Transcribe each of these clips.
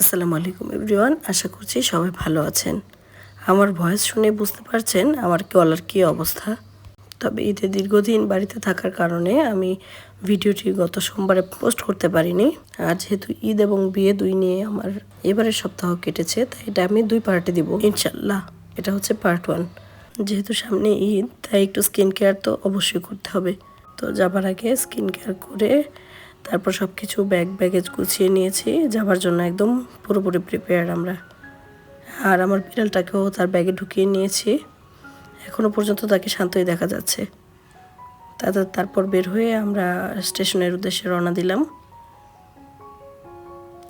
আসসালামু আলাইকুম এভরিওয়ান, আশা করছি সবাই ভালো আছেন। আমার ভয়েস শুনে বুঝতে পারছেন আমার গলার কী অবস্থা। তবে ঈদে দীর্ঘদিন বাড়িতে থাকার কারণে আমি ভিডিওটি গত সোমবারে পোস্ট করতে পারিনি। আর যেহেতু ঈদ এবং বিয়ে দুই নিয়ে আমার এবারের সপ্তাহ কেটেছে, তাই এটা আমি দুই পার্টে দিব ইনশাল্লাহ। এটা হচ্ছে পার্ট 1। যেহেতু সামনে ঈদ, তাই একটু স্কিন কেয়ার তো অবশ্যই করতে হবে। তো যাবার আগে স্কিন কেয়ার করে তারপর সব কিছু ব্যাগেজ গুছিয়ে নিয়েছি যাবার জন্য, একদম পুরোপুরি প্রিপেয়ার আমরা। আর আমার বিড়ালটাকেও তার ব্যাগে ঢুকিয়ে নিয়েছি, এখনও পর্যন্ত তাকে শান্তই দেখা যাচ্ছে। তারপর বের হয়ে আমরা স্টেশনের উদ্দেশ্যে রওনা দিলাম।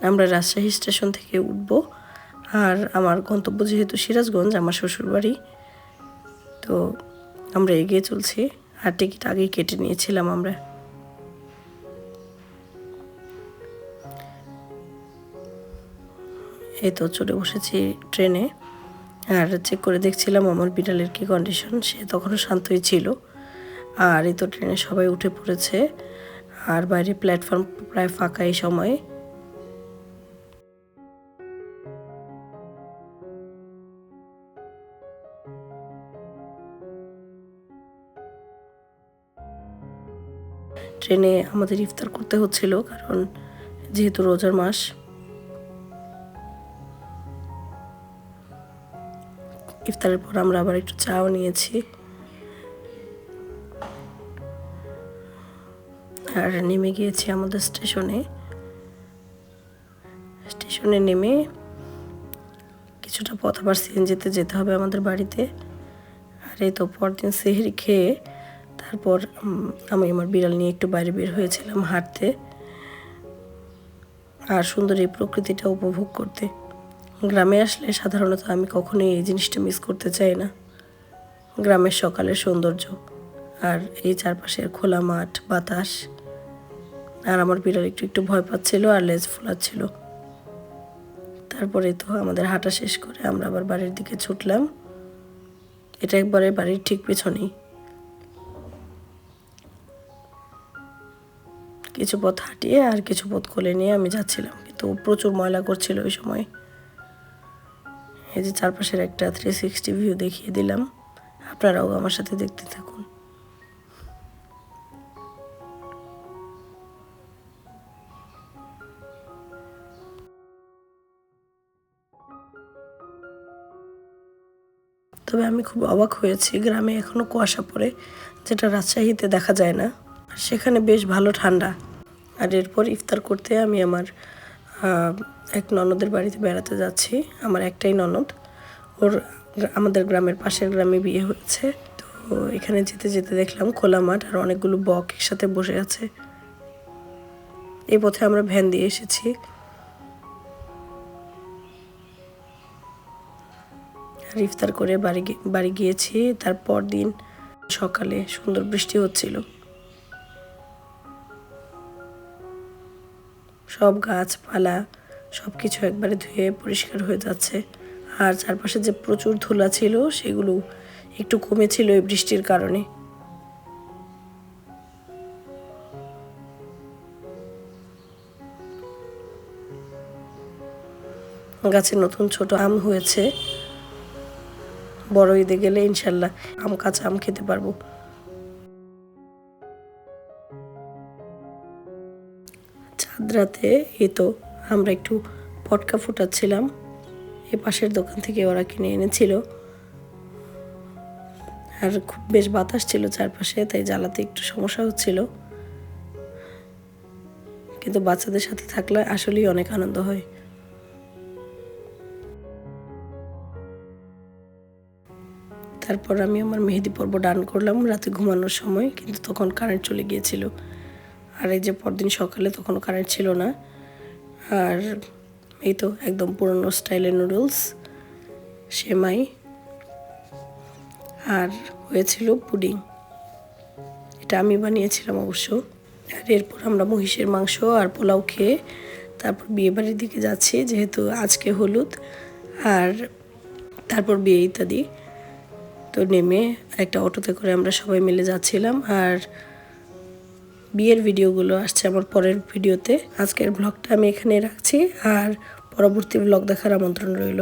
আমরা রাজশাহী স্টেশন থেকে উঠব। আর আমার গন্তব্য যেহেতু সিরাজগঞ্জ, আমার শ্বশুরবাড়ি, তো আমরা এগিয়ে চলছি। আর টিকিট আগেই কেটে নিয়েছিলাম আমরা। এই তো চলে বসেছি ট্রেনে। আর চেক করে দেখছিলাম আমার বিড়ালের কী কন্ডিশন, সে তখনও শান্তই ছিল। আর এই তো ট্রেনে সবাই উঠে পড়েছে, আর বাইরে প্ল্যাটফর্ম প্রায় ফাঁকা এই সময়ে। ট্রেনে আমাদের ইফতার করতে হচ্ছিল, কারণ যেহেতু রোজার মাস। ইফতারের পর আমরা আবার একটু চাও নিয়েছি। আর নেমে গিয়েছি আমাদের স্টেশনে নেমে কিছুটা পথ আবার সিএনজিতে যেতে হবে আমাদের বাড়িতে। আর এই তো পরদিন সেহরি খেয়ে তারপর আমি আমার বিড়াল নিয়ে একটু বাইরে বের হয়েছিলাম হাঁটতে, আর সুন্দর এই প্রকৃতিটা উপভোগ করতে। গ্রামে আসলে সাধারণত আমি কখনোই এই জিনিসটা মিস করতে চাই না, গ্রামের সকালের সৌন্দর্য আর এই চারপাশের খোলা মাঠ, বাতাস। আর আমার বিড়াল একটু একটু ভয় পাচ্ছিল আর লেজ ফুলাচ্ছিল। তারপরে তো আমাদের হাঁটা শেষ করে আমরা আবার বাড়ির দিকে ছুটলাম। এটা একবারে বাড়ির ঠিক পেছনেই। কিছু পথ হাঁটিয়ে আর কিছু পথ কোলে নিয়ে আমি যাচ্ছিলাম, কিন্তু প্রচুর ময়লা করছিল ওই সময়। এই যে চারপাশের একটা 360 ভিউ দেখিয়ে দিলাম, আপনারাও আমার সাথে দেখতে থাকুন। তবে আমি খুব অবাক হয়েছি, গ্রামে এখনো কুয়াশা পড়ে, যেটা রাজশাহীতে দেখা যায় না। সেখানে বেশ ভালো ঠান্ডা। আর এরপর ইফতার করতে আমি আমার এক ননদের বাড়িতে বেড়াতে যাচ্ছি। আমার একটাই ননদ, ওর আমাদের গ্রামের পাশের গ্রামে বিয়ে হয়েছে। তো এখানে যেতে যেতে দেখলাম খোলা মাঠ আর অনেকগুলো বক একসাথে বসে আছে। এই পথে আমরা ভ্যান দিয়ে এসেছি। আর ইফতার করে বাড়ি গিয়েছি। তারপর দিন সকালে সুন্দর বৃষ্টি হচ্ছিল, সব গাছপালা সব কিছু একবারে ধুয়ে পরিষ্কার হয়ে যাচ্ছে। আর চারপাশে যে প্রচুর ধুলা ছিল সেগুলো একটু কমেছিল এই বৃষ্টির কারণে। গাছে নতুন ছোট আম হয়েছে, বড় ঈদে গেলে ইনশাল্লাহ কাঁচা আম খেতে পারবো। চাঁদ রাতে এই তো আমরা একটু পটকা ফুটাচ্ছিলাম, এই পাশের দোকান থেকে ওরা কিনে এনেছিল। আর খুব বেশ বাতাস ছিল চারপাশে, তাই জ্বালাতে একটু সমস্যা হচ্ছিল, কিন্তু বাচ্চাদের সাথে থাকলে আসলেই অনেক আনন্দ হয়। তারপর আমি আমার মেহেদি পর্ব ডান করলাম রাতে ঘুমানোর সময়, কিন্তু তখন কারেন্ট চলে গিয়েছিল। আর এই যে পরদিন সকালে তখন কারেন্ট ছিল না। আর এই তো একদম পুরনো স্টাইলের নুডলস, সেমাই, আর হয়েছিল পুডিং। এটা আমি বানিয়েছিলাম অবশ্য। আর এরপর আমরা মহিষের মাংস আর পোলাও খেয়ে তারপর বিয়ে বাড়ির দিকে যাচ্ছি, যেহেতু আজকে হলুদ আর তারপর বিয়ে ইত্যাদি। তো নেমে একটা অটোতে করে আমরা সবাই মিলে যাচ্ছিলাম। আর বিয়ের ভিডিওগুলো আসছে আমার পরের ভিডিওতে। আজকের ব্লগটা আমি এখানে রাখছি, আর পরবর্তী ব্লগ দেখার আমন্ত্রণ রইল।